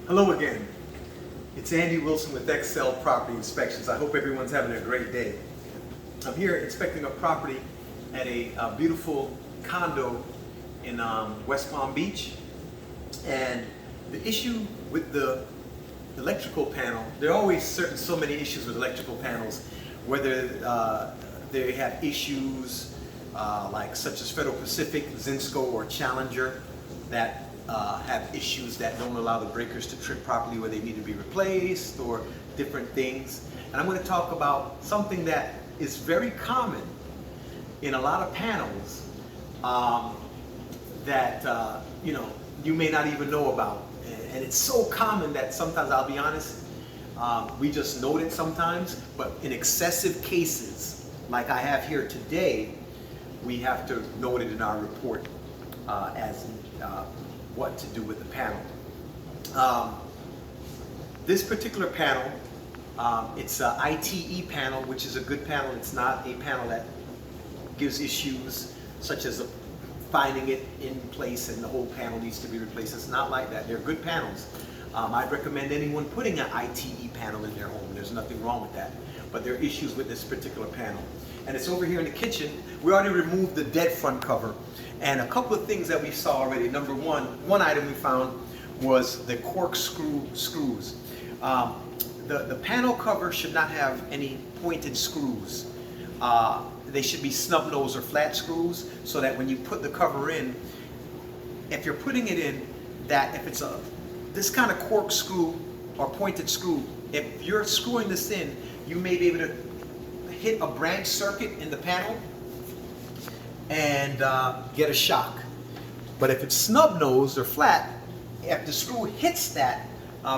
Hello again. It's Andy Wilson with XL Property Inspections. I hope everyone's having a great day. I'm here inspecting a property at a beautiful condo in West Palm Beach. And the issue with the electrical panel, there are always so many issues with electrical panels, whether they have issues like such as Federal Pacific, Zinsco, or Challenger that have issues that don't allow the breakers to trip properly where they need to be replaced, or different things. And I'm going to talk about something that is very common in a lot of panels that you may not even know about. And it's so common that sometimes, I'll be honest, we just note it sometimes, but in excessive cases, like I have here today, we have to note it in our report as what to do with the panel. This particular panel, it's an ITE panel, which is a good panel. It's not a panel that gives issues such as finding it in place and the whole panel needs to be replaced. It's not like that. They're good panels. I'd recommend anyone putting an ITE panel in their home. There's nothing wrong with that. But there are issues with this particular panel. And it's over here in the kitchen. We already removed the dead front cover. And a couple of things that we saw already. Number one item we found was the corkscrew screws. The panel cover should not have any pointed screws. They should be snub nose or flat screws, so that when you put the cover in, if you're putting it in, that if it's this kind of corkscrew or pointed screw, if you're screwing this in, you may be able to hit a branch circuit in the panel and get a shock. But if it's snub nosed or flat, if the screw hits that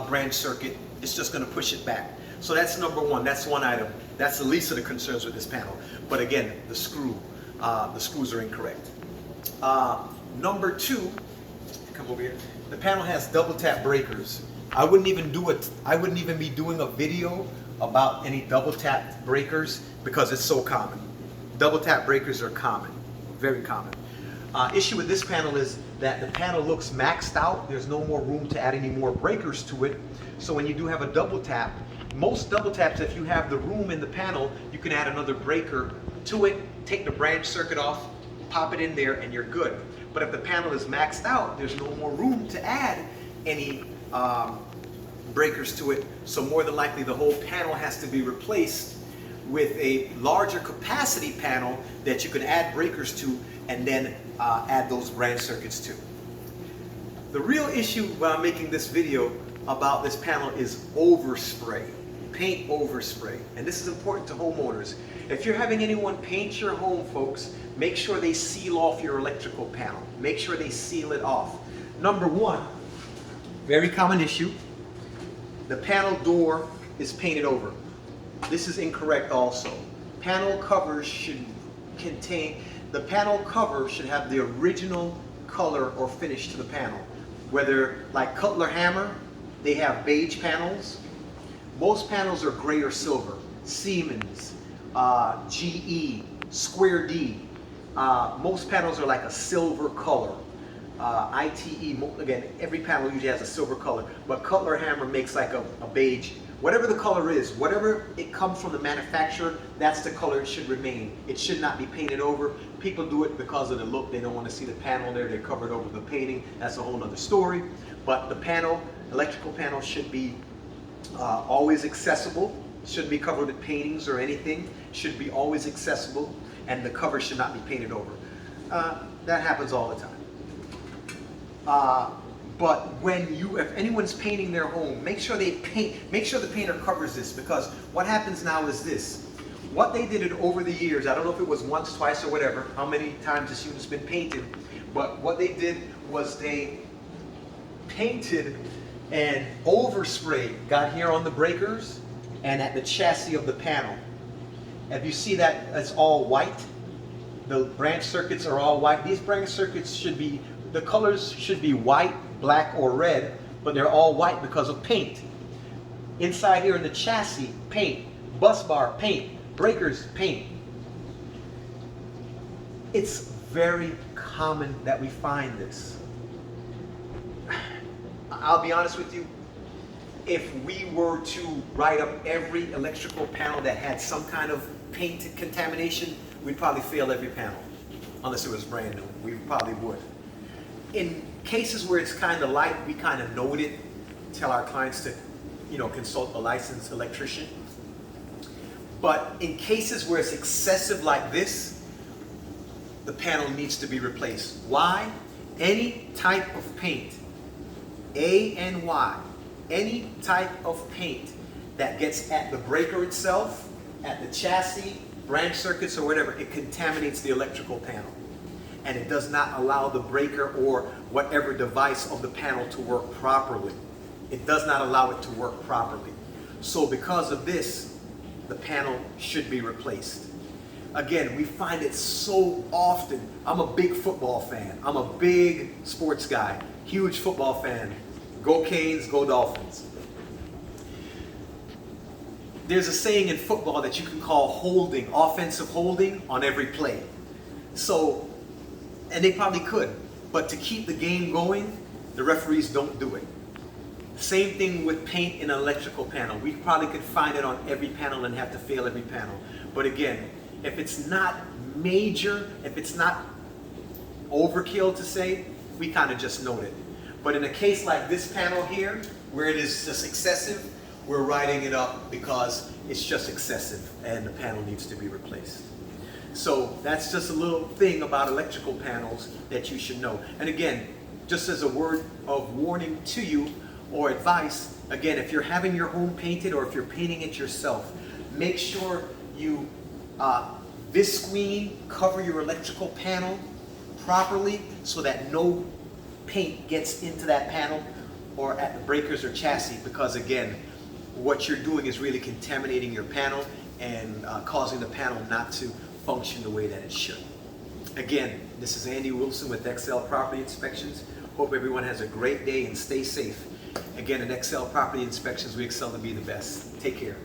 branch circuit, it's just going to push it back. So that's number one. That's one item. That's the least of the concerns with this panel. But again, the screws are incorrect. Number two, come over here. The panel has double tap breakers. I wouldn't even be doing a video about any double tap breakers because it's so common. Double tap breakers are common, very common. Issue with this panel is that the panel looks maxed out. There's no more room to add any more breakers to it. So when you do have a double tap, most double taps, if you have the room in the panel, you can add another breaker to it, take the branch circuit off, pop it in there, and you're good. But if the panel is maxed out, there's no more room to add any breakers to it. So more than likely, the whole panel has to be replaced with a larger capacity panel that you can add breakers to and then add those branch circuits to. The real issue when I'm making this video about this panel is overspray, paint overspray. And this is important to homeowners. If you're having anyone paint your home, folks, make sure they seal off your electrical panel. Make sure they seal it off. Number one, very common issue, the panel door is painted over. This is incorrect also. Panel covers should the panel cover should have the original color or finish to the panel. Whether like Cutler Hammer, they have beige panels. Most panels are gray or silver. Siemens, GE, Square D. Most panels are like a silver color. ITE, again, every panel usually has a silver color, but Cutler Hammer makes like a beige. Whatever the color is, whatever it comes from the manufacturer, that's the color it should remain. It should not be painted over. People do it because of the look. They don't want to see the panel there. They cover it over the painting. That's a whole other story. But the panel, electrical panel, should be always accessible. Shouldn't be covered with paintings or anything. Should be always accessible, and the cover should not be painted over. That happens all the time. But if anyone's painting their home, make sure the painter covers this, because what happens now is this. What they did over the years, I don't know if it was once, twice, or whatever, how many times this unit's been painted, but what they did was they painted and overspray got here on the breakers and at the chassis of the panel. If you see that it's all white, the branch circuits are all white. These branch circuits should be, the colors should be white, black, or red, but they're all white because of paint. Inside here in the chassis, paint. Bus bar, paint. Breakers, paint. It's very common that we find this. I'll be honest with you, if we were to write up every electrical panel that had some kind of paint contamination, we'd probably fail every panel, unless it was brand new. We probably would. In cases where it's kind of light, we kind of note it, tell our clients to, consult a licensed electrician. But in cases where it's excessive like this, the panel needs to be replaced. Why? Any type of paint, A and Y, any type of paint that gets at the breaker itself, at the chassis, branch circuits, or whatever, it contaminates the electrical panel. And it does not allow the breaker or whatever device of the panel to work properly. It does not allow it to work properly. So because of this, the panel should be replaced. Again, we find it so often. I'm a big football fan. I'm a big sports guy, huge football fan. Go Canes, go Dolphins. There's a saying in football that you can call holding, offensive holding on every play. So, and they probably could, but to keep the game going, the referees don't do it. Same thing with paint in an electrical panel. We probably could find it on every panel and have to fail every panel. But again, if it's not major, if it's not overkill to say, we kind of just note it. But in a case like this panel here, where it is just excessive, we're writing it up because it's just excessive and the panel needs to be replaced. So that's just a little thing about electrical panels that you should know. And again, just as a word of warning to you or advice, again, if you're having your home painted or if you're painting it yourself, make sure you visqueen cover your electrical panel properly so that no paint gets into that panel or at the breakers or chassis, because again, what you're doing is really contaminating your panel and causing the panel not to function the way that it should. Again, this is Andy Wilson with XL Property Inspections. Hope everyone has a great day and stay safe. Again, at XL Property Inspections, we excel to be the best. Take care.